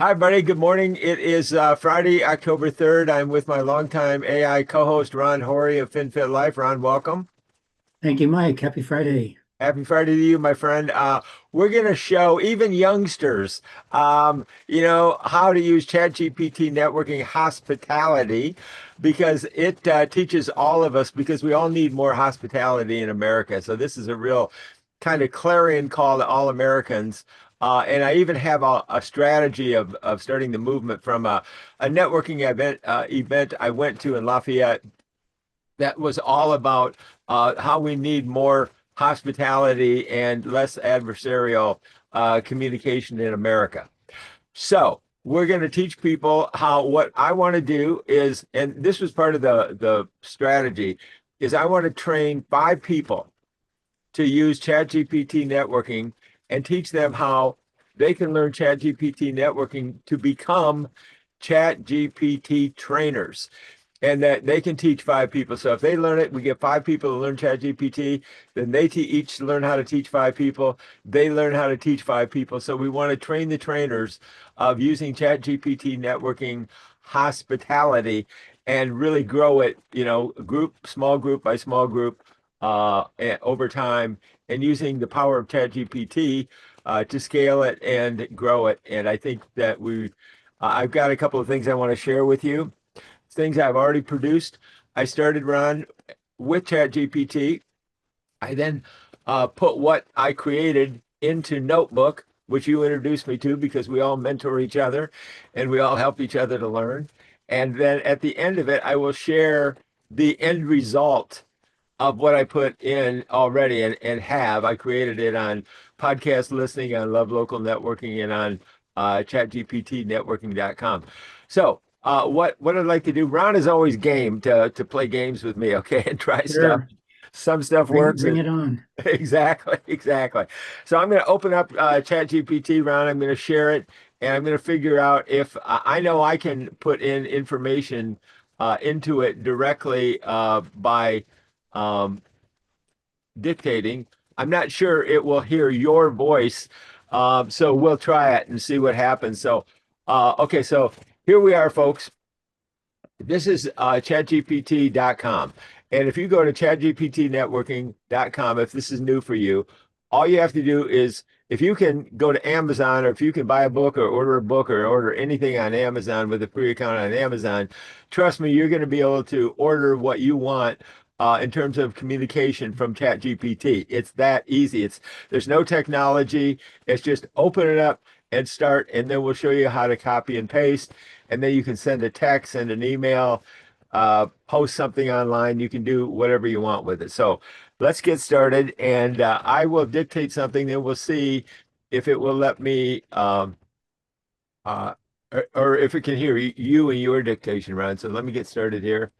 Hi, buddy. Good morning. It is Friday, October 3rd. I'm with my longtime AI co-host, Ron Horry of FinFit Life. Ron, welcome. Thank you, Mike. Happy Friday. Happy Friday to you, my friend. We're going to show even youngsters, how to use ChatGPT networking hospitality because it teaches all of us because we all need more hospitality in America. So this is a real kind of clarion call to all Americans. And I even have a strategy of starting the movement from a networking event I went to in Lafayette that was all about how we need more hospitality and less adversarial communication in America. So we're going to teach people how what I want to do is, and this was part of the strategy, is I want to train 5 people to use ChatGPT networking and teach them how they can learn ChatGPT networking to become ChatGPT trainers and that they can teach 5 people. So if they learn it, we get 5 people to learn ChatGPT, then they each learn how to teach 5 people. They learn how to teach 5 people. So we want to train the trainers of using ChatGPT networking hospitality and really grow it, small group by small group over time and using the power of ChatGPT to scale it and grow it. And I think that I've got a couple of things I want to share with you, things I've already produced. I started, Ron, with ChatGPT. I then put what I created into Notebook, which you introduced me to because we all mentor each other and we all help each other to learn. And then at the end of it, I will share the end result of what I put in already and have. I created it on podcast listening, on Love Local Networking, and on chatgptnetworking.com. So what I'd like to do, Ron is always game to play games with me, okay, and try stuff. Sure. Some stuff Bring works. bring it on. Exactly, exactly. So I'm going to open up ChatGPT, Ron. I'm going to share it, and I'm going to figure out if I know I can put in information into it directly by um, dictating. I'm not sure it will hear your voice, so we'll try it and see what happens. So, okay, so here we are, folks. This is chatgpt.com. And if you go to chatgptnetworking.com, if this is new for you, all you have to do is if you can go to Amazon or if you can buy a book or order a book or order anything on Amazon with a free account on Amazon, trust me, you're going to be able to order what you want in terms of communication from ChatGPT. It's that easy. There's no technology. It's just open it up and start, and then we'll show you how to copy and paste and then you can send a text, send an email, post something online. You can do whatever you want with it. So let's get started, and I will dictate something. Then we'll see if it will let me, uh, or if it can hear you and your dictation, Ron. So let me get started here.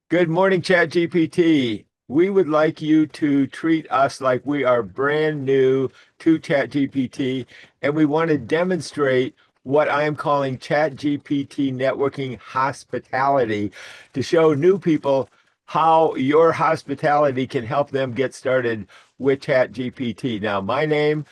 Good morning, ChatGPT. We would like you to treat us like we are brand new to ChatGPT, and we want to demonstrate what I am calling ChatGPT networking hospitality to show new people how your hospitality can help them get started with ChatGPT. Now, my name,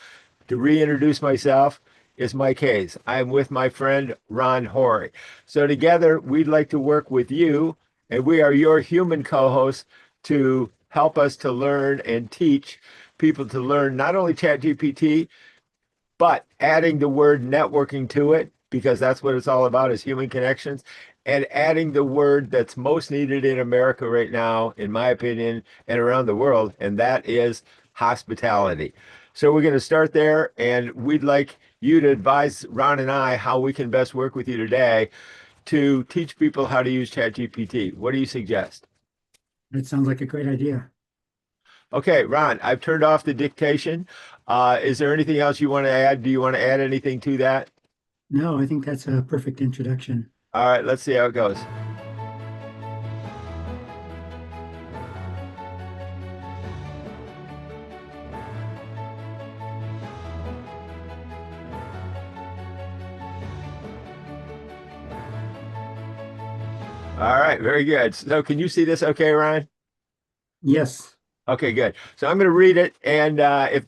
to reintroduce myself, is Mike Hayes. I'm with my friend Ron Horry. So together, we'd like to work with you, and we are your human co-hosts to help us to learn and teach people to learn not only ChatGPT, but adding the word networking to it, because that's what it's all about is human connections, and adding the word that's most needed in America right now, in my opinion, and around the world, and that is hospitality. So we're going to start there, and we'd like you to advise Ron and I how we can best work with you today to teach people how to use ChatGPT. What do you suggest? That sounds like a great idea. Okay, Ron, I've turned off the dictation. Is there anything else you want to add? Do you want to add anything to that? No, I think that's a perfect introduction. All right, let's see how it goes. All right, very good. So can you see this okay, Ryan? Yes. Okay, good. So I'm going to read it, and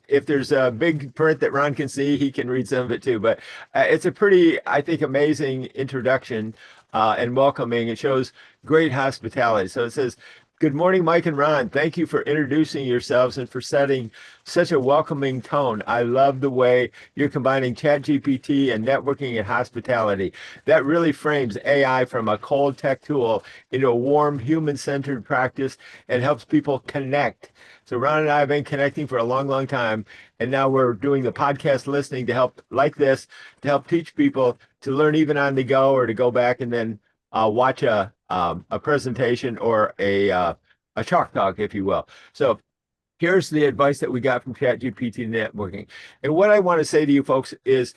if there's a big print that Ron can see, he can read some of it too. But it's a pretty, I think, amazing introduction and welcoming. It shows great hospitality. So it says, "Good morning, Mike and Ron. Thank you for introducing yourselves and for setting such a welcoming tone. I love the way you're combining ChatGPT and networking and hospitality. That really frames AI from a cold tech tool into a warm, human-centered practice and helps people connect." So Ron and I have been connecting for a long, long time, and now we're doing the podcast listening to help like this to help teach people to learn even on the go or to go back and then watch a presentation or a chalk talk, if you will. So here's the advice that we got from ChatGPT networking. And what I want to say to you folks is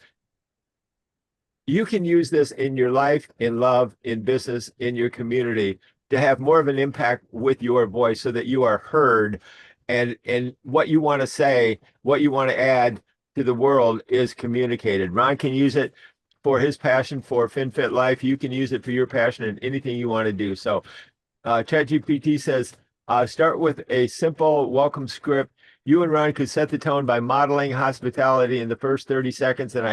you can use this in your life, in love, in business, in your community to have more of an impact with your voice so that you are heard and what you want to say, what you want to add to the world is communicated. Ron can use it for his passion for FinFit Life. You can use it for your passion and anything you want to do. So ChatGPT says, start with a simple welcome script. You and Ron could set the tone by modeling hospitality in the first 30 seconds. And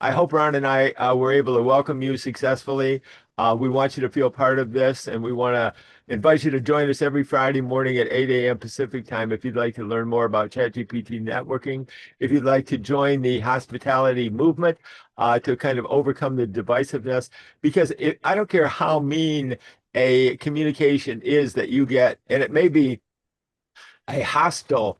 I hope Ron and I were able to welcome you successfully. We want you to feel part of this, and we want to invite you to join us every Friday morning at 8 a.m. Pacific time if you'd like to learn more about ChatGPT networking, if you'd like to join the hospitality movement to kind of overcome the divisiveness, because I don't care how mean a communication is that you get, and it may be a hostile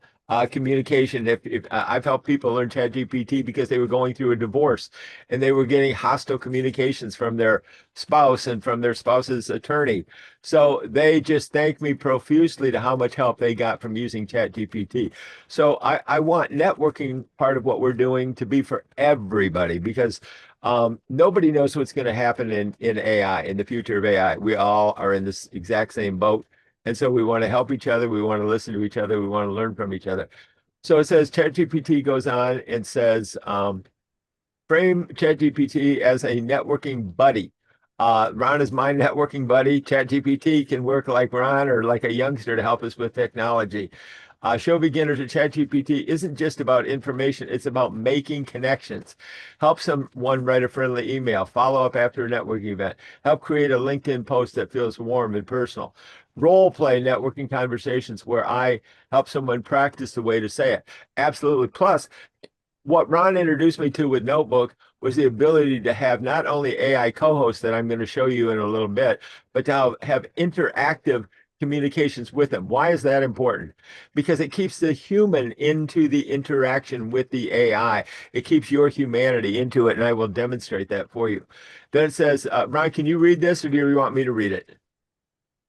communication. If I've helped people learn ChatGPT because they were going through a divorce and they were getting hostile communications from their spouse and from their spouse's attorney. So they just thanked me profusely to how much help they got from using ChatGPT. So I want networking part of what we're doing to be for everybody because nobody knows what's going to happen in AI, in the future of AI. We all are in this exact same boat. And so we want to help each other. We want to listen to each other. We want to learn from each other. So it says ChatGPT goes on and says, frame ChatGPT as a networking buddy. Ron is my networking buddy. ChatGPT can work like Ron or like a youngster to help us with technology. Show beginners that ChatGPT isn't just about information, it's about making connections. Help someone write a friendly email, follow up after a networking event, help create a LinkedIn post that feels warm and personal. Role play networking conversations where I help someone practice the way to say it. Absolutely. Plus, what Ron introduced me to with Notebook was the ability to have not only AI co-hosts that I'm going to show you in a little bit, but to have interactive communications with them. Why is that important? Because it keeps the human into the interaction with the AI. It keeps your humanity into it, and I will demonstrate that for you. Then it says, Ron, can you read this, or do you want me to read it?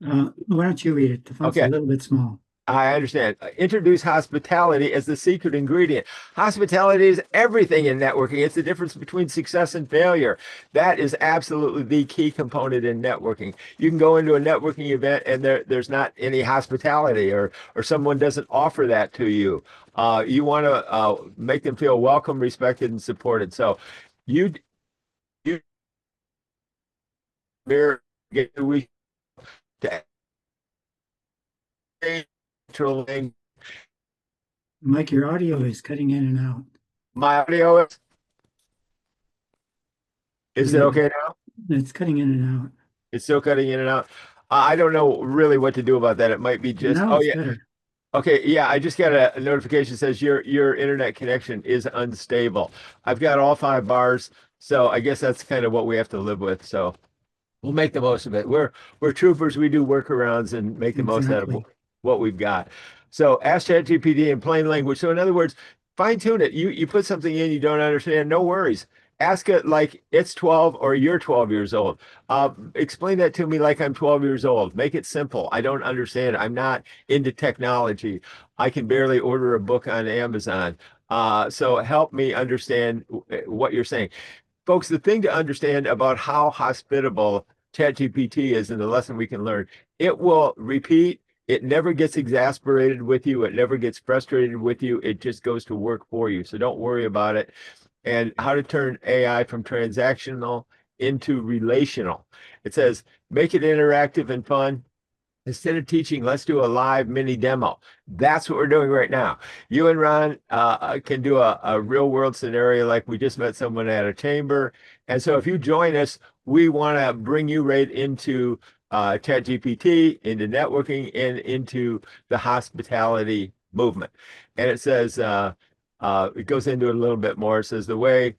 Why don't you read it? The font's a Okay. little bit small. I understand. Introduce hospitality as the secret ingredient. Hospitality is everything in networking. It's the difference between success and failure. That is absolutely the key component in networking. You can go into a networking event and there's not any hospitality or someone doesn't offer that to you. You want to make them feel welcome, respected, and supported. So you get the week to Mike, your audio is cutting in and out. my audio. Is it Yeah, okay now? it's cutting in and out. It's still cutting in and out. I don't know really what to do about that. It might be just, Now oh it's yeah. better. Okay, yeah, I just got a notification that says your internet connection is unstable. I've got all 5 bars, so I guess that's kind of what we have to live with. So we'll make the most of it. We're troopers. We do workarounds and make the most out of Exactly. what we've got. So ask ChatGPT in plain language. So in other words, fine tune it. You put something in you don't understand, no worries. Ask it like it's 12 or you're 12 years old. Explain that to me like I'm 12 years old. Make it simple. I don't understand. I'm not into technology. I can barely order a book on Amazon. So help me understand what you're saying. Folks, the thing to understand about how hospitable ChatGPT is and the lesson we can learn, it will repeat. It never gets exasperated with you. It never gets frustrated with you. It just goes to work for you. So don't worry about it. And how to turn AI from transactional into relational. It says, make it interactive and fun. Instead of teaching, let's do a live mini demo. That's what we're doing right now. You and Ron can do a real world scenario like we just met someone at a chamber. And so if you join us, we want to bring you right into ChatGPT, into networking, and into the hospitality movement. And it says, it goes into it a little bit more. It says the way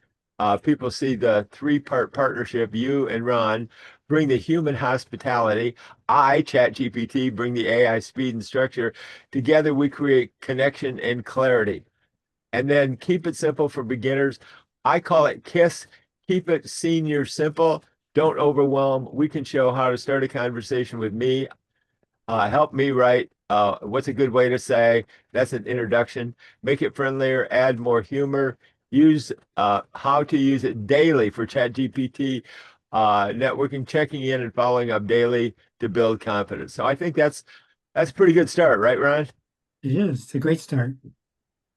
people see the three-part partnership, you and Ron bring the human hospitality. I, ChatGPT, bring the AI speed and structure. Together, we create connection and clarity. And then keep it simple for beginners. I call it KISS. Keep it senior simple. Don't overwhelm. We can show how to start a conversation with me. Help me write. What's a good way to say? That's an introduction. Make it friendlier. Add more humor. Use how to use it daily for ChatGPT networking, checking in and following up daily to build confidence. So I think that's a pretty good start, right, Ron? It is. It's a great start.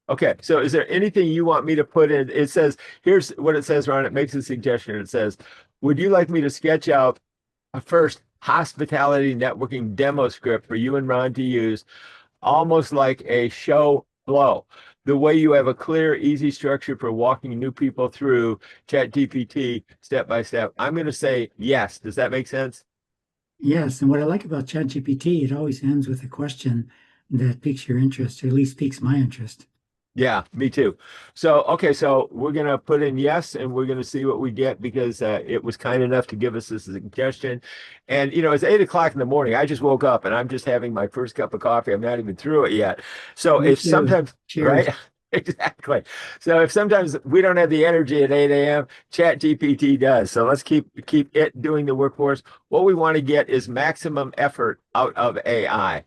Okay, so is there anything you want me to put in? It says, here's what it says, Ron. It makes a suggestion. It says, would you like me to sketch out a first hospitality networking demo script for you and Ron to use, almost like a show flow? The way you have a clear, easy structure for walking new people through ChatGPT step by step. I'm going to say yes. Does that make sense? Yes, and what I like about ChatGPT, it always ends with a question that piques your interest, or at least piques my interest. Yeah, me too. So, okay, so we're going to put in yes, and we're going to see what we get because it was kind enough to give us this suggestion. And, it's 8 o'clock in the morning. I just woke up and I'm just having my first cup of coffee. I'm not even through it yet. So Me if too. sometimes, Cheers. right? Exactly. So if sometimes we don't have the energy at 8 a.m., Chat GPT does. So let's keep it doing the work for us. What we want to get is maximum effort out of AI.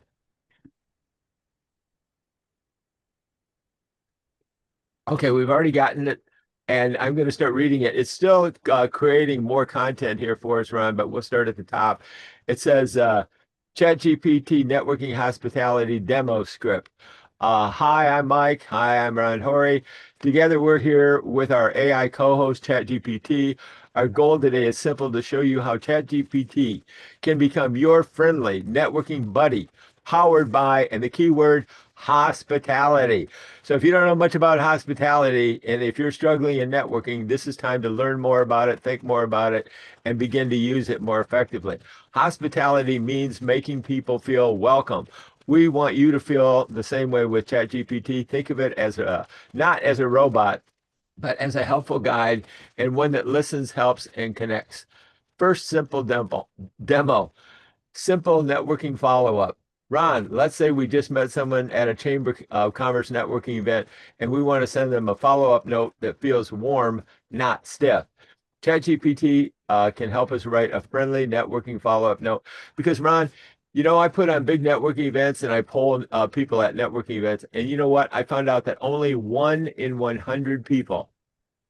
Okay, we've already gotten it, and I'm going to start reading it. It's still creating more content here for us, Ron, but we'll start at the top. It says ChatGPT Networking Hospitality Demo Script. Hi, I'm Mike. Hi, I'm Ron Horry. Together, we're here with our AI co-host, ChatGPT. Our goal today is simple to show you how ChatGPT can become your friendly networking buddy, powered by, and the keyword, hospitality. So if you don't know much about hospitality, and if you're struggling in networking, this is time to learn more about it, think more about it, and begin to use it more effectively. Hospitality means making people feel welcome. We want you to feel the same way with ChatGPT. Think of it as not as a robot, but as a helpful guide and one that listens, helps, and connects. First simple demo. Simple networking follow-up. Ron, let's say we just met someone at a Chamber of Commerce networking event and we want to send them a follow-up note that feels warm, not stiff. ChatGPT can help us write a friendly networking follow-up note because, Ron, I put on big networking events and I poll people at networking events, and you know what? I found out that only 1 in 100 people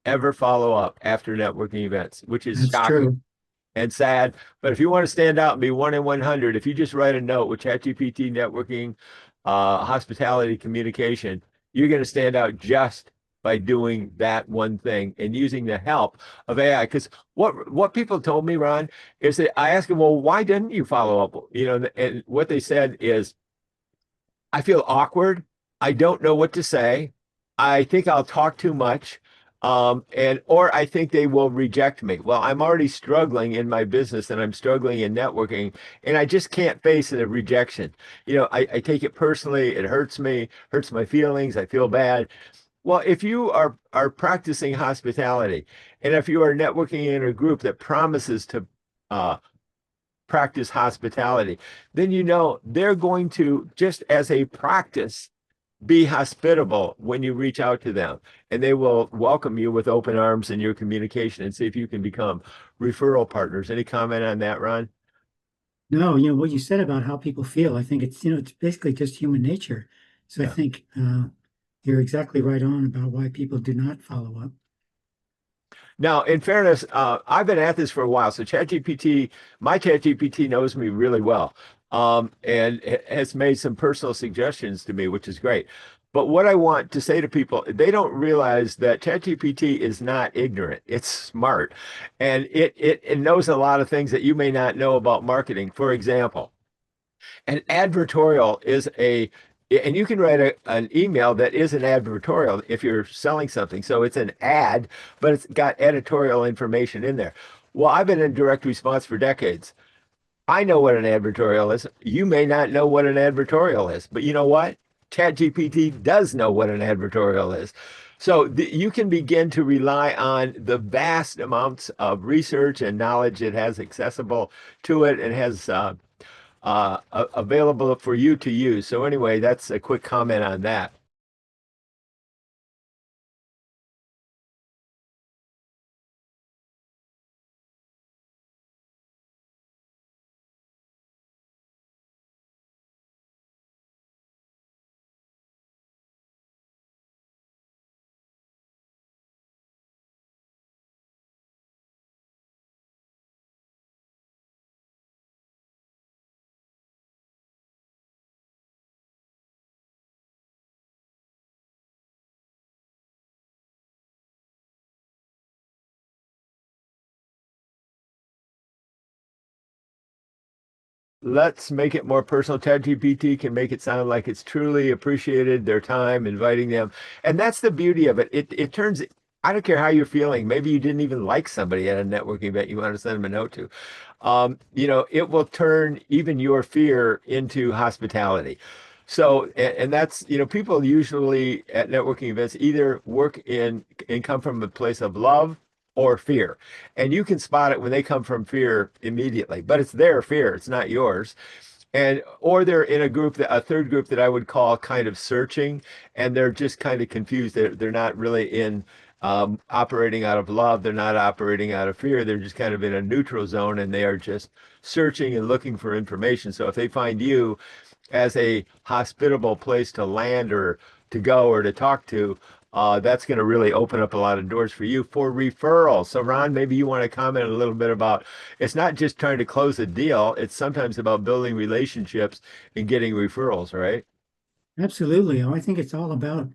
ever follow up after networking events, which is That's shocking true. and sad. But if you want to stand out and be 1 in 100, if you just write a note with ChatGPT networking, hospitality communication, you're going to stand out just by doing that one thing and using the help of AI. Because what people told me, Ron, is that I asked them, well, why didn't you follow up? And what they said is, I feel awkward. I don't know what to say. I think I'll talk too much. Or I think they will reject me. Well, I'm already struggling in my business and I'm struggling in networking, and I just can't face the rejection. I take it personally. It hurts me, hurts my feelings. I feel bad. Well, if you are practicing hospitality, and if you are networking in a group that promises to uh, practice hospitality, then they're going to, just as a practice, be hospitable when you reach out to them, and they will welcome you with open arms in your communication and see if you can become referral partners. Any comment on that, Ron? No, what you said about how people feel, I think it's basically just human nature. So I Yeah. think you're exactly right on about why people do not follow up. Now, in fairness, I've been at this for a while, so my ChatGPT knows me really well, and has made some personal suggestions to me, which is great. But what I want to say to people, they don't realize that ChatGPT is not ignorant. It's smart, and it knows a lot of things that you may not know about marketing. For example, An advertorial is and you can write an email that is an advertorial if you're selling something. So it's an ad, but it's got editorial information in there. Well, I've been in direct response for decades. I know what an advertorial is. You may not know what an advertorial is, but you know what? ChatGPT does know what an advertorial is. So you can begin to rely on the vast amounts of research and knowledge it has accessible to it and has available for you to use. So anyway, that's a quick comment on that. Let's make it more personal. ChatGPT can make it sound like it's truly appreciated their time, inviting them. And that's the beauty of it. It turns, I don't care how you're feeling. Maybe you didn't even like somebody at a networking event you want to send them a note to. It will turn even your fear into hospitality. So, and that's, people usually at networking events either work in and come from a place of love or fear. And you can spot it when they come from fear immediately, but it's their fear, it's not yours. And or they're in a group that a third group that I would call kind of searching, and they're just kind of confused. They're not really in operating out of love. They're not operating out of fear. They're just kind of in a neutral zone, and they are just searching and looking for information. So if they find you as a hospitable place to land or to go or to talk to, that's going to really open up a lot of doors for you for referrals. So, Ron, maybe you want to comment a little bit about it's not just trying to close a deal, it's sometimes about building relationships and getting referrals, right? Absolutely. Oh, I think it's all about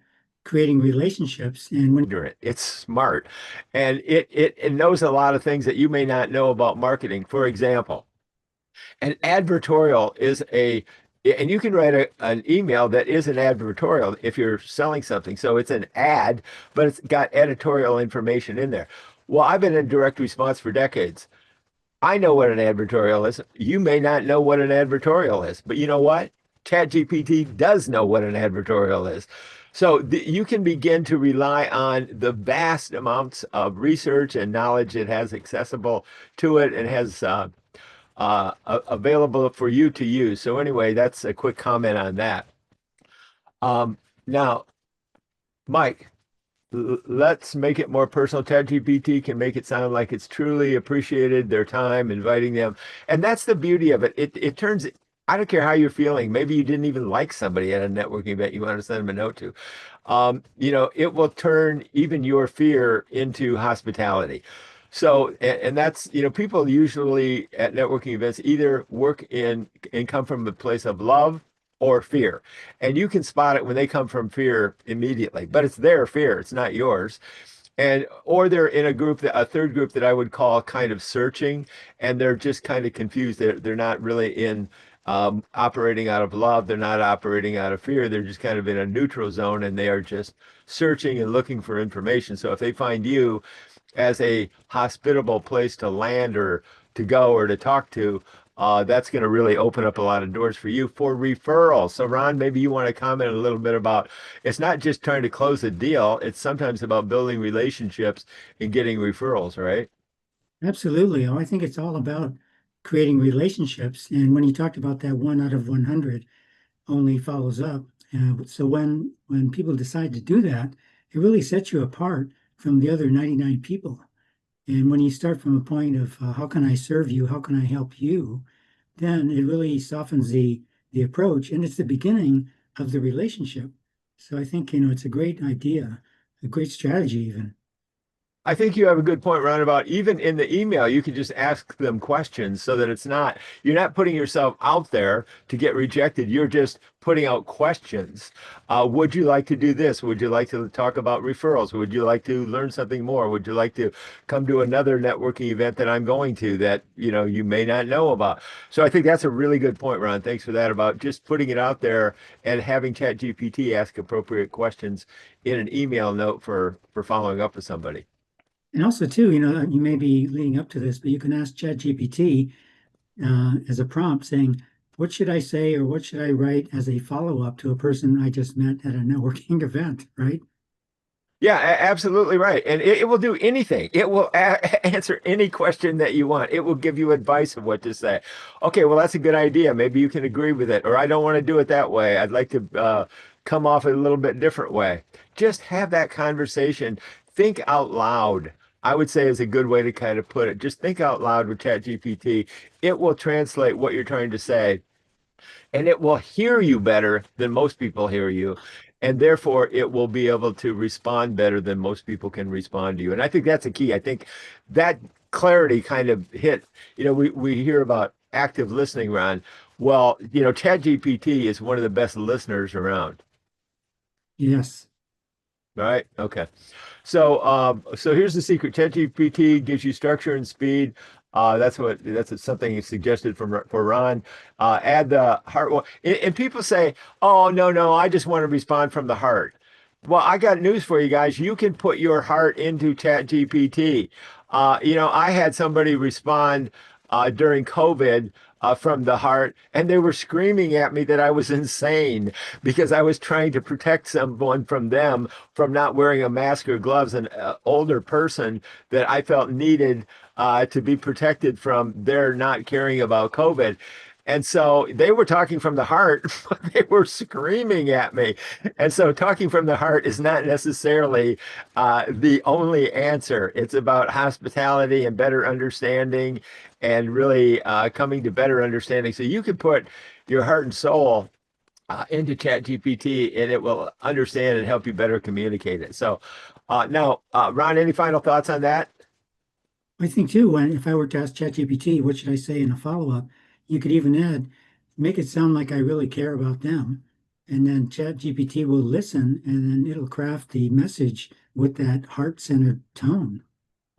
creating relationships. And when It's smart and it knows a lot of things that you may not know about marketing. For example, an advertorial is and you can write an email that is an advertorial if you're selling something. So it's an ad, but it's got editorial information in there. Well, I've been in direct response for decades. I know what an advertorial is. You may not know what an advertorial is, but you know what? ChatGPT does know what an advertorial is. So you can begin to rely on the vast amounts of research and knowledge it has accessible to it and has available for you to use. So anyway, that's a quick comment on that. Now, Mike, let's make it more personal. ChatGPT can make it sound like it's truly appreciated their time, inviting them. And that's the beauty of it. It turns, I don't care how you're feeling. Maybe you didn't even like somebody at a networking event you want to send them a note to. It will turn even your fear into hospitality. So, and that's, people usually at networking events either work in and come from a place of love or fear. And you can spot it when they come from fear immediately, but it's their fear, it's not yours. And or they're in a group that a third group that I would call kind of searching, and they're just kind of confused. They're not really in operating out of love. They're not operating out of fear. They're just kind of in a neutral zone, and they are just searching and looking for information. So if they find you as a hospitable place to land or to go or to talk to, that's going to really open up a lot of doors for you for referrals. So, Ron, maybe you want to comment a little bit about it's not just trying to close a deal, it's sometimes about building relationships and getting referrals, right? absolutely. Oh, I think it's all about creating relationships. And when you talked about that 1 out of 100 only follows up, so when people decide to do that, it really sets you apart from the other 99 people. And when you start from a point of how can I serve you? How can I help you? Then it really softens the approach, and it's the beginning of the relationship. So I think it's a great idea, a great strategy even. I think you have a good point, Ron, about even in the email, you can just ask them questions so that you're not putting yourself out there to get rejected. You're just putting out questions. Would you like to do this? Would you like to talk about referrals? Would you like to learn something more? Would you like to come to another networking event that I'm going to that, you may not know about? So I think that's a really good point, Ron. Thanks for that about just putting it out there and having ChatGPT ask appropriate questions in an email note for following up with somebody. And also, too, you may be leading up to this, but you can ask ChatGPT as a prompt saying, what should I say or what should I write as a follow-up to a person I just met at a networking event, right? Yeah, absolutely right. And it will do anything. It will answer any question that you want. It will give you advice of what to say. Okay, well, that's a good idea. Maybe you can agree with it. Or I don't want to do it that way. I'd like to come off it a little bit different way. Just have that conversation. Think out loud. I would say is a good way to kind of put it. Just think out loud with ChatGPT. It will translate what you're trying to say and it will hear you better than most people hear you. And therefore, it will be able to respond better than most people can respond to you. And I think that's a key. I think that clarity kind of hit, we hear about active listening, Ron. Well, ChatGPT is one of the best listeners around, Yes, right? Okay. So here's the secret. ChatGPT gives you structure and speed. That's something suggested for Ron. Add the heart. And people say, "Oh, no, no, I just want to respond from the heart." Well, I got news for you guys. You can put your heart into ChatGPT. I had somebody respond during COVID from the heart, and they were screaming at me that I was insane because I was trying to protect someone from them from not wearing a mask or gloves, an older person that I felt needed to be protected from their not caring about COVID. And so they were talking from the heart, but they were screaming at me. And so talking from the heart is not necessarily the only answer. It's about hospitality and better understanding and really coming to better understanding. So you can put your heart and soul into ChatGPT and it will understand and help you better communicate it. So now, Ron, any final thoughts on that? I think too, when if I were to ask ChatGPT, what should I say in a follow-up, you could even add, make it sound like I really care about them. And then ChatGPT will listen and then it'll craft the message with that heart-centered tone.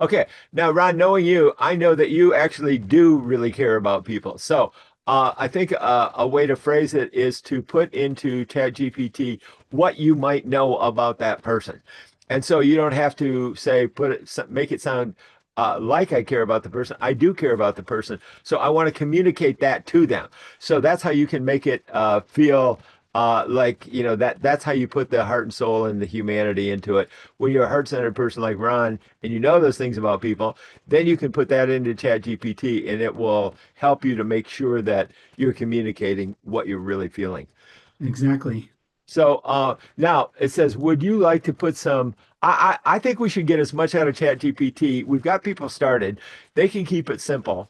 Okay. Now, Ron, knowing you, I know that you actually do really care about people. So I think a way to phrase it is to put into ChatGPT what you might know about that person. And so you don't have to say, make it sound like I care about the person. I do care about the person. So I want to communicate that to them. So that's how you can make it feel like, that's how you put the heart and soul and the humanity into it. When you're a heart-centered person like Ron and you know those things about people, then you can put that into ChatGPT and it will help you to make sure that you're communicating what you're really feeling. Exactly. So now it says, would you like to put some? I think we should get as much out of ChatGPT. We've got people started. They can keep it simple,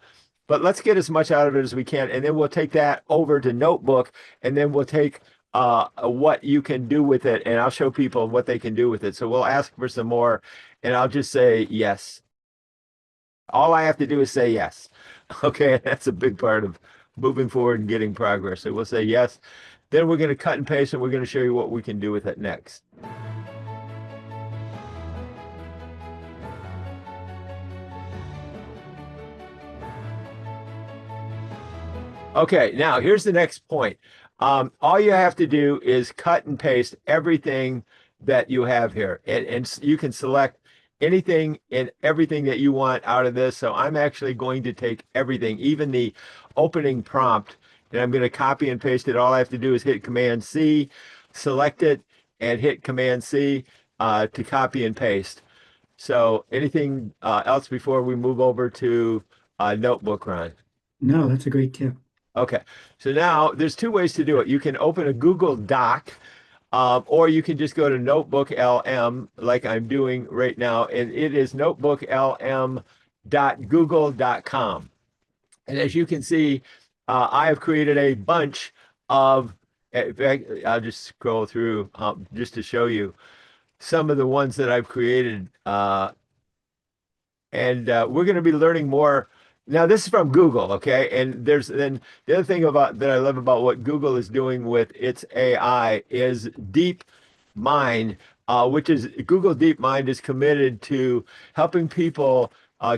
but let's get as much out of it as we can. And then we'll take that over to Notebook and then we'll take what you can do with it. And I'll show people what they can do with it. So we'll ask for some more and I'll just say yes. All I have to do is say yes. Okay, that's a big part of moving forward and getting progress. So we'll say yes. Then we're going to cut and paste and we're going to show you what we can do with it next. Okay, now here's the next point. All you have to do is cut and paste everything that you have here, and you can select anything and everything that you want out of this. So I'm actually going to take everything, even the opening prompt, and I'm going to copy and paste it. All I have to do is hit Command C, select it, and hit Command C to copy and paste. So anything else before we move over to Notebook, Ron? No, that's a great tip. Okay, so now there's two ways to do it. You can open a Google Doc, or you can just go to Notebook LM like I'm doing right now, and it is notebooklm.google.com. And as you can see, I have created a bunch of, in fact, I'll just scroll through just to show you some of the ones that I've created. And we're going to be learning more. Now, this is from Google, okay? And there's then the other thing about that I love about what Google is doing with its AI is Deep Mind, which is Google DeepMind is committed to helping people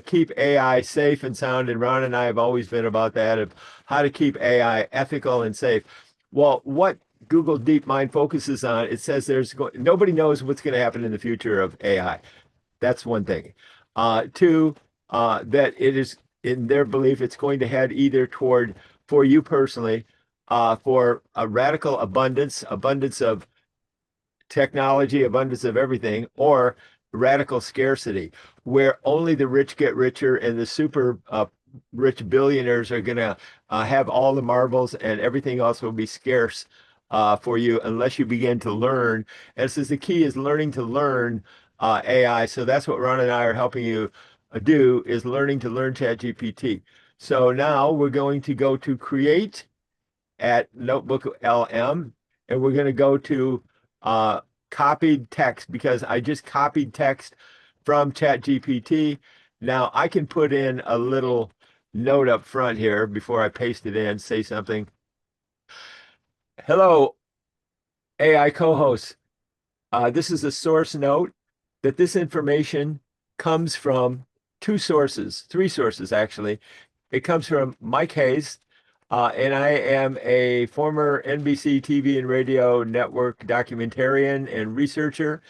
keep AI safe and sound. And Ron and I have always been about that of how to keep AI ethical and safe. Well, what Google DeepMind focuses on, it says nobody knows what's going to happen in the future of AI. That's one thing. Two, that it is in their belief it's going to head either toward, for you personally, for a radical abundance of technology, abundance of everything, or radical scarcity, where only the rich get richer and the super rich billionaires are going to have all the marbles and everything else will be scarce for you unless you begin to learn. And it says the key is learning to learn AI. So that's what Ron and I are helping you do is learning to learn ChatGPT. So now we're going to go to create at Notebook LM, and we're going to go to uh, copied text because I just copied text from ChatGPT. Now I can put in a little note up front here before I paste it in, say something. Hello, AI co-host. This is a source note that this information comes from three sources actually. It comes from Mike Hayes, and I am a former NBC TV and radio network documentarian and researcher.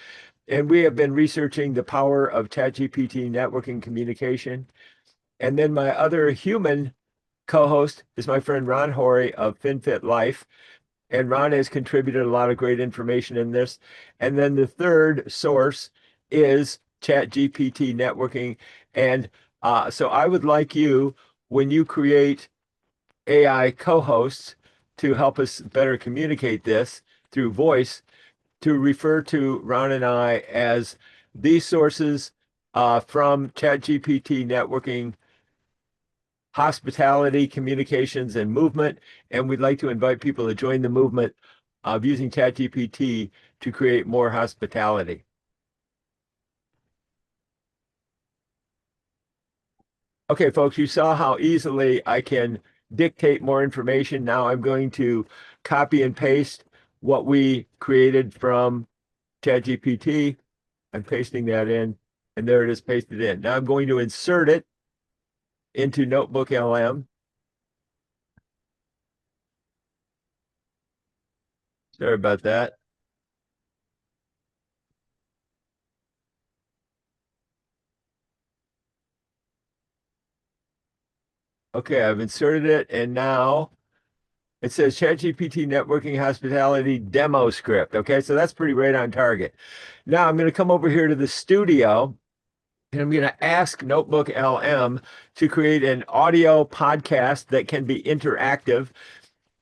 And we have been researching the power of ChatGPT networking communication. And then my other human co-host is my friend Ron Horry of FinFit Life. And Ron has contributed a lot of great information in this. And then the third source is ChatGPT networking. And so I would like you, when you create AI co-hosts to help us better communicate this through voice, to refer to Ron and I as these sources from ChatGPT networking, hospitality, communications, and movement. And we'd like to invite people to join the movement of using ChatGPT to create more hospitality. Okay, folks, you saw how easily I can dictate more information. Now I'm going to copy and paste what we created from ChatGPT. I'm pasting that in, and there it is pasted in. Now I'm going to insert it into Notebook LM. Sorry about that. Okay, I've inserted it, and now it says ChatGPT networking hospitality demo script. Okay, so that's pretty right on target. Now I'm going to come over here to the studio and I'm going to ask Notebook LM to create an audio podcast that can be interactive.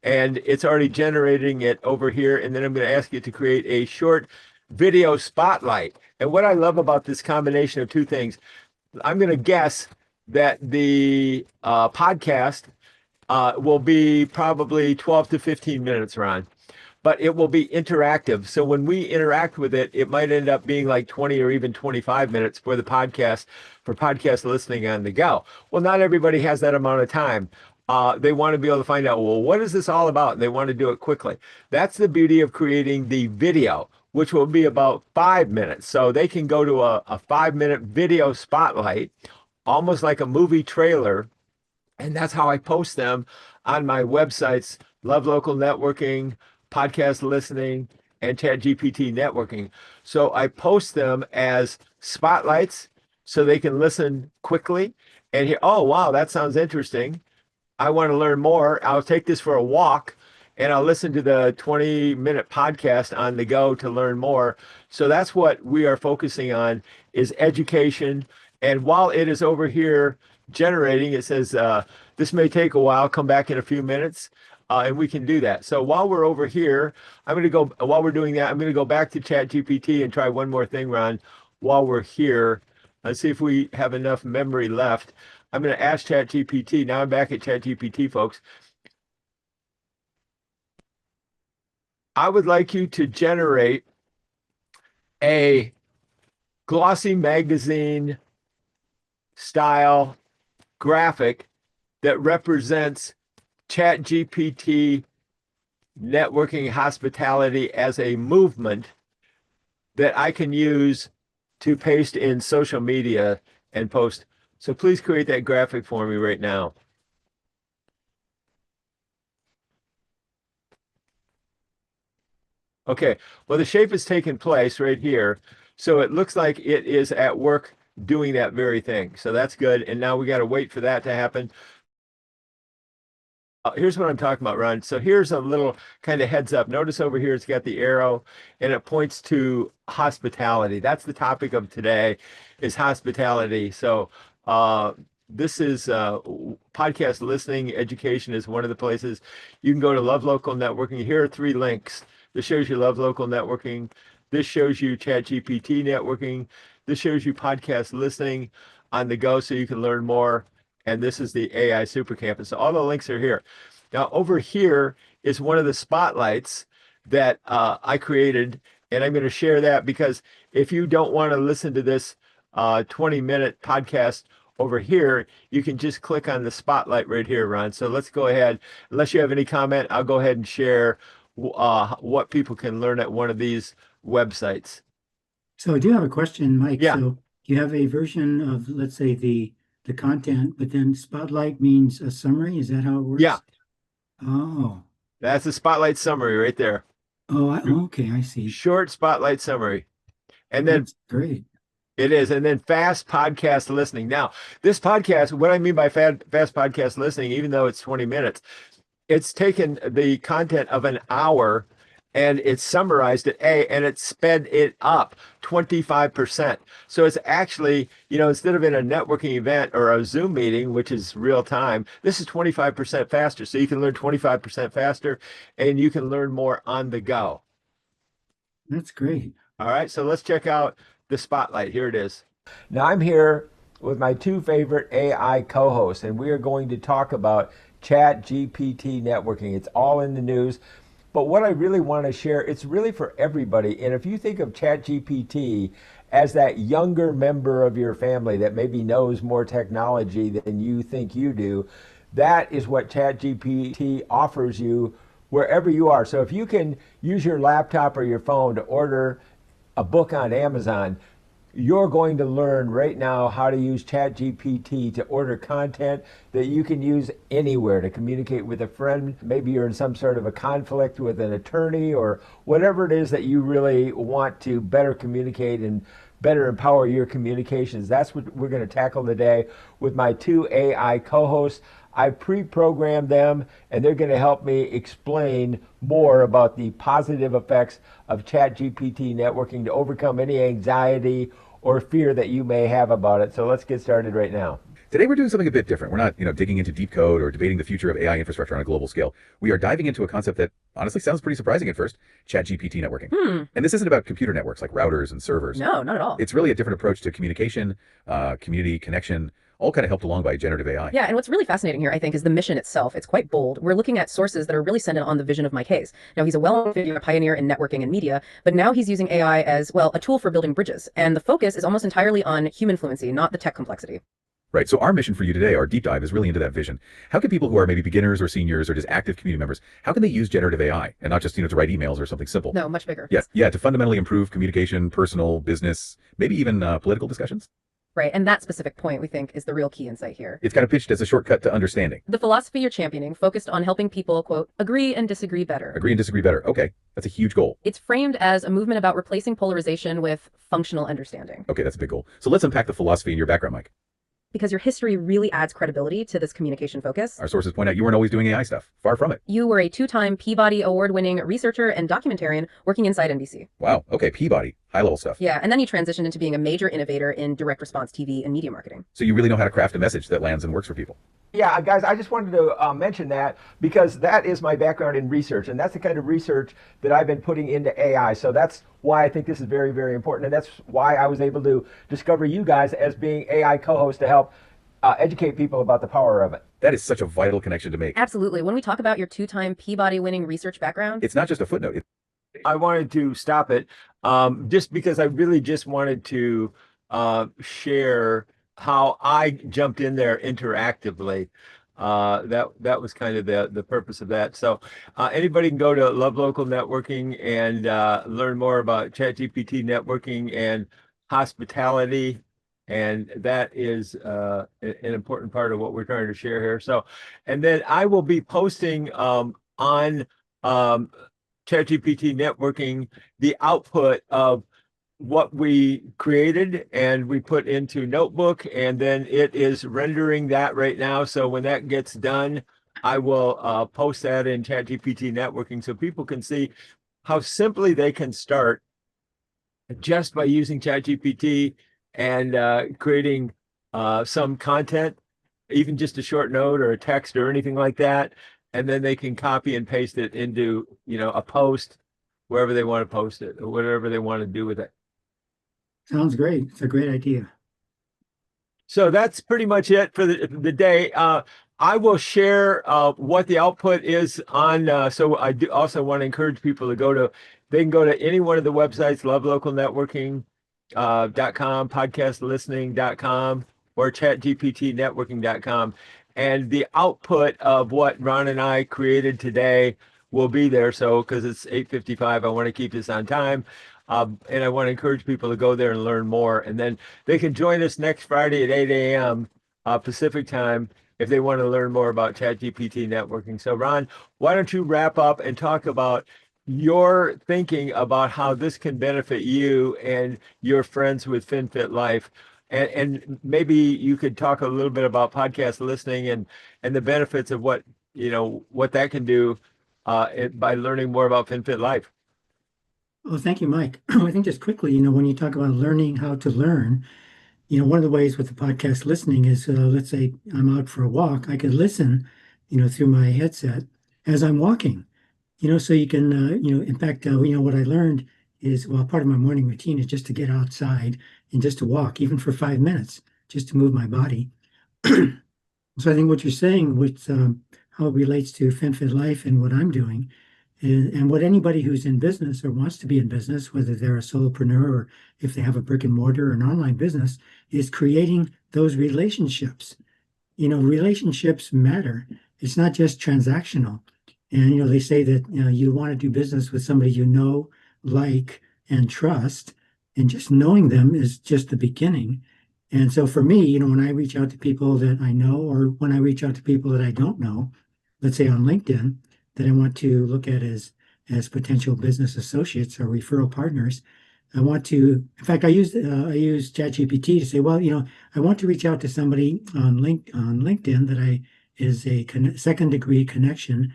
And it's already generating it over here. And then I'm going to ask it to create a short video spotlight. And what I love about this combination of two things, I'm going to guess that the podcast will be probably 12 to 15 minutes, Ron, but it will be interactive. So when we interact with it, it might end up being like 20 or even 25 minutes for the podcast, for podcast listening on the go. Well, not everybody has that amount of time. They want to be able to find out, well, what is this all about? And they want to do it quickly. That's the beauty of creating the video, which will be about 5 minutes. So they can go to a 5 minute video spotlight, almost like a movie trailer, and that's how I post them on my websites, Love Local Networking, Podcast Listening, and ChatGPT Networking. So I post them as spotlights so they can listen quickly and hear, oh, wow, that sounds interesting. I want to learn more. I'll take this for a walk and I'll listen to the 20-minute podcast on the go to learn more. So that's what we are focusing on is education. And while it is over here generating, it says this may take a while, come back in a few minutes. And we can do that. So while we're over here, while we're doing that, I'm going to go back to ChatGPT and try one more thing, Ron, while we're here. Let's see if we have enough memory left. I'm going to ask ChatGPT. Now I'm back at ChatGPT, folks. I would like you to generate a glossy magazine style graphic that represents ChatGPT networking hospitality as a movement that I can use to paste in social media and post. So please create that graphic for me right now. Okay, well, the shape has taken place right here. So it looks like it is at work doing that very thing. So that's good. And now we got to wait for that to happen. Here's what I'm talking about, Ron. So here's a little kind of heads up. Notice over here it's got the arrow and it points to hospitality. That's the topic of today is hospitality. So this is podcast listening. Education is one of the places. You can go to Love Local Networking. Here are 3 links. This shows you Love Local Networking. This shows you ChatGPT networking. This shows you podcast listening on the go so you can learn more. And this is the AI Super Campus. So all the links are here. Now over here is one of the spotlights that I created, and I'm going to share that because if you don't want to listen to this 20-minute podcast over here, you can just click on the spotlight right here, Ron. So let's go ahead. Unless you have any comment, I'll go ahead and share what people can learn at one of these websites. So I do have a question, Mike. Yeah. So you have a version of, let's say, the content, but then Spotlight means a summary. Is that how it works? Yeah. Oh. That's the spotlight summary right there. Oh, okay, I see. Short spotlight summary. And then That's great. It is. And then fast podcast listening. Now, this podcast, what I mean by fast podcast listening, even though it's 20 minutes, it's taken the content of an hour and it's summarized it and it's sped it up 25%. So it's actually, instead of in a networking event or a Zoom meeting, which is real time, this is 25% faster. So you can learn 25% faster and you can learn more on the go. That's great. All right, so let's check out the spotlight. Here it is. Now I'm here with my 2 favorite AI co-hosts, and we are going to talk about ChatGPT networking. It's all in the news. But what I really want to share, it's really for everybody. And if you think of ChatGPT as that younger member of your family that maybe knows more technology than you think you do, that is what ChatGPT offers you wherever you are. So if you can use your laptop or your phone to order a book on Amazon, you're going to learn right now how to use ChatGPT to order content that you can use anywhere to communicate with a friend. Maybe you're in some sort of a conflict with an attorney or whatever it is that you really want to better communicate and better empower your communications. That's what we're going to tackle today with my 2 AI co-hosts. I pre-programmed them and they're going to help me explain more about the positive effects of ChatGPT networking to overcome any anxiety or fear that you may have about it. So let's get started right now. Today we're doing something a bit different. We're not, digging into deep code or debating the future of AI infrastructure on a global scale. We are diving into a concept that honestly sounds pretty surprising at first, ChatGPT networking. And this isn't about computer networks like routers and servers. No, not at all. It's really a different approach to communication, community, connection, all kind of helped along by generative AI. Yeah, and what's really fascinating here, I think, is the mission itself. It's quite bold. We're looking at sources that are really centered on the vision of Mike Hayes. Now, he's a well-known figure, a pioneer in networking and media, but now he's using AI as, well, a tool for building bridges. And the focus is almost entirely on human fluency, not the tech complexity. Right. So our mission for you today, our deep dive, is really into that vision. How can people who are maybe beginners or seniors or just active community members, how can they use generative AI and not just, to write emails or something simple? No, much bigger. Yes. Yeah. To fundamentally improve communication, personal, business, maybe even political discussions. Right, and that specific point, we think, is the real key insight here. It's kind of pitched as a shortcut to understanding. The philosophy you're championing focused on helping people, quote, agree and disagree better. Agree and disagree better. Okay, that's a huge goal. It's framed as a movement about replacing polarization with functional understanding. Okay, that's a big goal. So let's unpack the philosophy in your background, Mike. Because your history really adds credibility to this communication focus. Our sources point out you weren't always doing AI stuff. Far from it. You were a 2-time Peabody Award-winning researcher and documentarian working inside NBC. Wow. Okay, Peabody. High-level stuff. Yeah, and then you transitioned into being a major innovator in direct response TV and media marketing. So you really know how to craft a message that lands and works for people. Yeah, guys, I just wanted to mention that because that is my background in research, and that's the kind of research that I've been putting into AI. So that's why I think this is very, very important, and that's why I was able to discover you guys as being AI co-hosts to help educate people about the power of it. That is such a vital connection to make. Absolutely. When we talk about your 2-time Peabody winning research background, It's not just a footnote. I wanted to stop it just because I really just wanted to share how I jumped in there interactively. That was kind of the purpose of that. So anybody can go to Love Local Networking and learn more about ChatGPT networking and hospitality. And that is an important part of what we're trying to share here. So, and then I will be posting on um, ChatGPT networking the output of what we created and we put into Notebook, and then it is rendering that right now. So when that gets done, I will post that in ChatGPT networking so people can see how simply they can start just by using ChatGPT and creating some content, even just a short note or a text or anything like that. And then they can copy and paste it into, a post wherever they want to post it or whatever they want to do with it. Sounds great. It's a great idea. So that's pretty much it for the day. I will share what the output is on. So I do also want to encourage people to they can go to any one of the websites, lovelocalnetworking.com, podcastlistening.com, or chatgptnetworking.com. And the output of what Ron and I created today will be there. So because it's 8:55, I want to keep this on time. And I want to encourage people to go there and learn more. And then they can join us next Friday at 8 a.m. Pacific time if they want to learn more about ChatGPT networking. So, Ron, why don't you wrap up and talk about your thinking about how this can benefit you and your friends with FinFit Life? And maybe you could talk a little bit about podcast listening and the benefits of what that can do by learning more about FinFit Life. Oh, thank you, Mike. I think just quickly, when you talk about learning how to learn, one of the ways with the podcast listening is, let's say I'm out for a walk, I could listen, through my headset as I'm walking, so you can, in fact, what I learned is, well, part of my morning routine is just to get outside and just to walk, even for 5 minutes, just to move my body. So I think what you're saying with how it relates to FinFit Life and what I'm doing, and what anybody who's in business or wants to be in business, whether they're a solopreneur or if they have a brick and mortar or an online business, is creating those relationships. Relationships matter. It's not just transactional. And, they say that, you want to do business with somebody like, and trust, and just knowing them is just the beginning. And so for me, when I reach out to people that I know, or when I reach out to people that I don't know, let's say on LinkedIn, that I want to look at as potential business associates or referral partners, I want to, in fact, I use ChatGPT to say, well, I want to reach out to somebody on LinkedIn that is a second degree connection.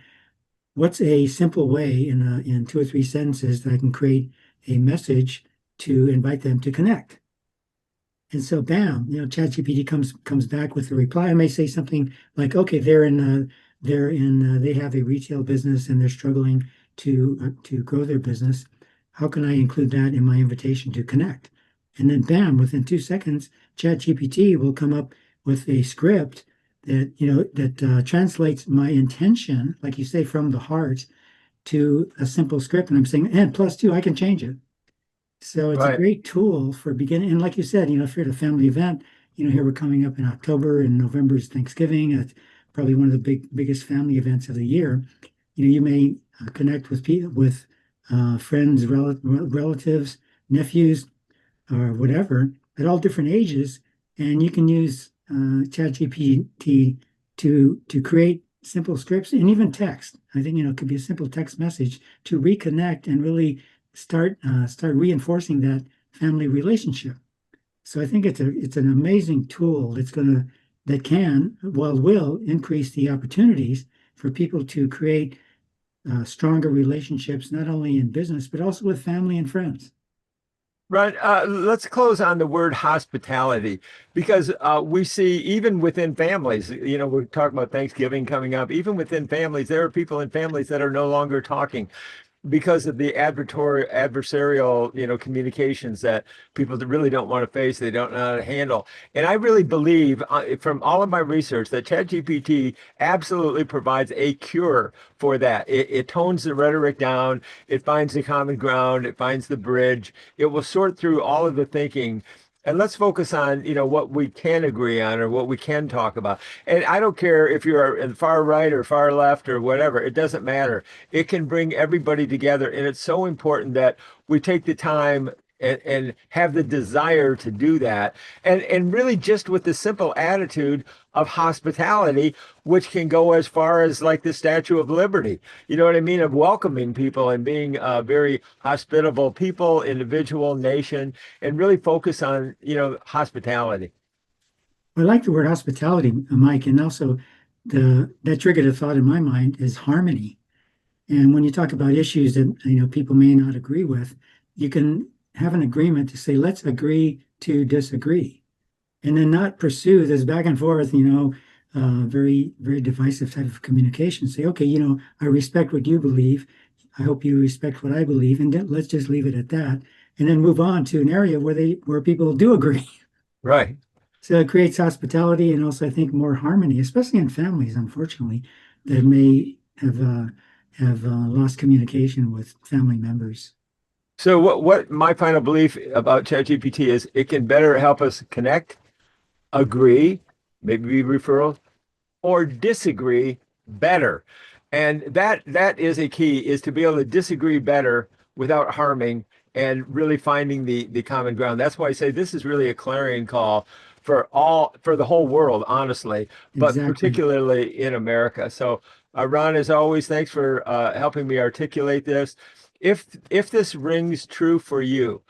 What's a simple way in 2 or 3 sentences that I can create a message to invite them to connect? And so, bam, ChatGPT comes back with a reply. I may say something like, okay, they have a retail business and they're struggling to grow their business. How can I include that in my invitation to connect? And then, bam, within 2 seconds, ChatGPT will come up with a script that translates my intention, like you say, from the heart to a simple script. And I'm saying, and plus two, I can change it. So it's a Right. great tool for beginning. And like you said, if you're at a family event, here we're coming up in October, and November is Thanksgiving. It's probably one of the biggest family events of the year. You may connect with friends, relatives, nephews, or whatever at all different ages, and you can use ChatGPT to create simple scripts and even text. I think it could be a simple text message to reconnect and really start reinforcing that family relationship. So I think it's an amazing tool will increase the opportunities for people to create stronger relationships, not only in business but also with family and friends. Right. Let's close on the word hospitality, because we see even within families, we're talking about Thanksgiving coming up, even within families, there are people in families that are no longer talking because of the adversarial, communications that people that really don't want to face, they don't know how to handle. And I really believe from all of my research that ChatGPT absolutely provides a cure for that. It tones the rhetoric down, it finds the common ground, it finds the bridge, it will sort through all of the thinking And let's focus on, what we can agree on or what we can talk about. And I don't care if you're in far right or far left or whatever, it doesn't matter. It can bring everybody together. And it's so important that we take the time and have the desire to do that. And really just with the simple attitude of hospitality, which can go as far as like the Statue of Liberty. You know what I mean? Of welcoming people and being very hospitable people, individual, nation, and really focus on, hospitality. I like the word hospitality, Mike, and also that triggered a thought in my mind is harmony. And when you talk about issues that people may not agree with, you can have an agreement to say, let's agree to disagree, and then not pursue this back and forth, very, very divisive type of communication. Say, okay, I respect what you believe. I hope you respect what I believe, and then let's just leave it at that, and then move on to an area where people do agree. Right. So it creates hospitality and also, I think, more harmony, especially in families, unfortunately, that may have lost communication with family members. So what my final belief about ChatGPT is it can better help us connect, agree, maybe referrals, or disagree better. And that is a key, is to be able to disagree better without harming and really finding the common ground. That's why I say this is really a clarion call for the whole world, honestly, but Exactly. particularly in America. So Ron, as always, thanks for helping me articulate this. If this rings true for you,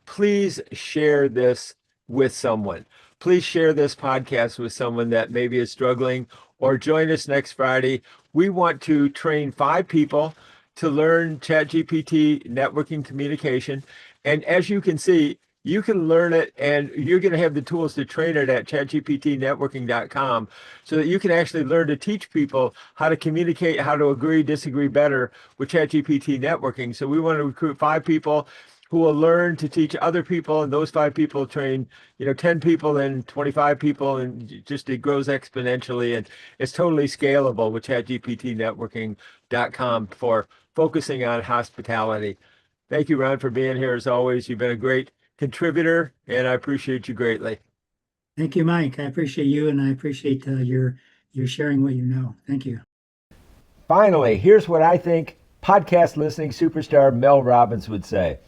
please share this with someone. Please share this podcast with someone that maybe is struggling, or join us next Friday. We want to train 5 people to learn ChatGPT networking communication. And as you can see, you can learn it, and you're going to have the tools to train it at chatgptnetworking.com, so that you can actually learn to teach people how to communicate, how to agree, disagree better with ChatGPT networking. So we want to recruit 5 people who will learn to teach other people, and those 5 people train, 10 people and 25 people, and just it grows exponentially, and it's totally scalable with chatgptnetworking.com for focusing on hospitality. Thank you, Ron, for being here as always. You've been a great contributor, and I appreciate you greatly. Thank you, Mike. I appreciate you, and I appreciate your sharing what you know. Thank you. Finally, here's what I think podcast listening superstar Mel Robbins would say.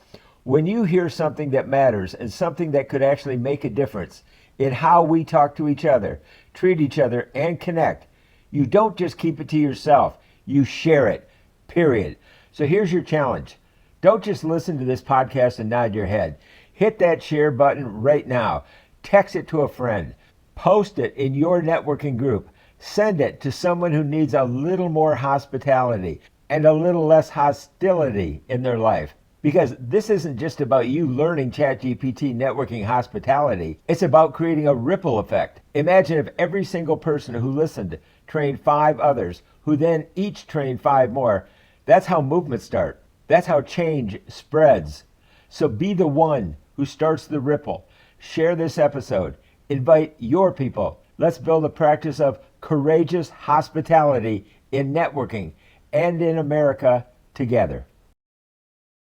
When you hear something that matters and something that could actually make a difference in how we talk to each other, treat each other, and connect, you don't just keep it to yourself. You share it, period. So here's your challenge. Don't just listen to this podcast and nod your head. Hit that share button right now. Text it to a friend. Post it in your networking group. Send it to someone who needs a little more hospitality and a little less hostility in their life. Because this isn't just about you learning ChatGPT networking hospitality. It's about creating a ripple effect. Imagine if every single person who listened trained 5 others, who then each trained 5 more. That's how movements start. That's how change spreads. So be the one who starts the ripple. Share this episode. Invite your people. Let's build a practice of courageous hospitality in networking and in America together.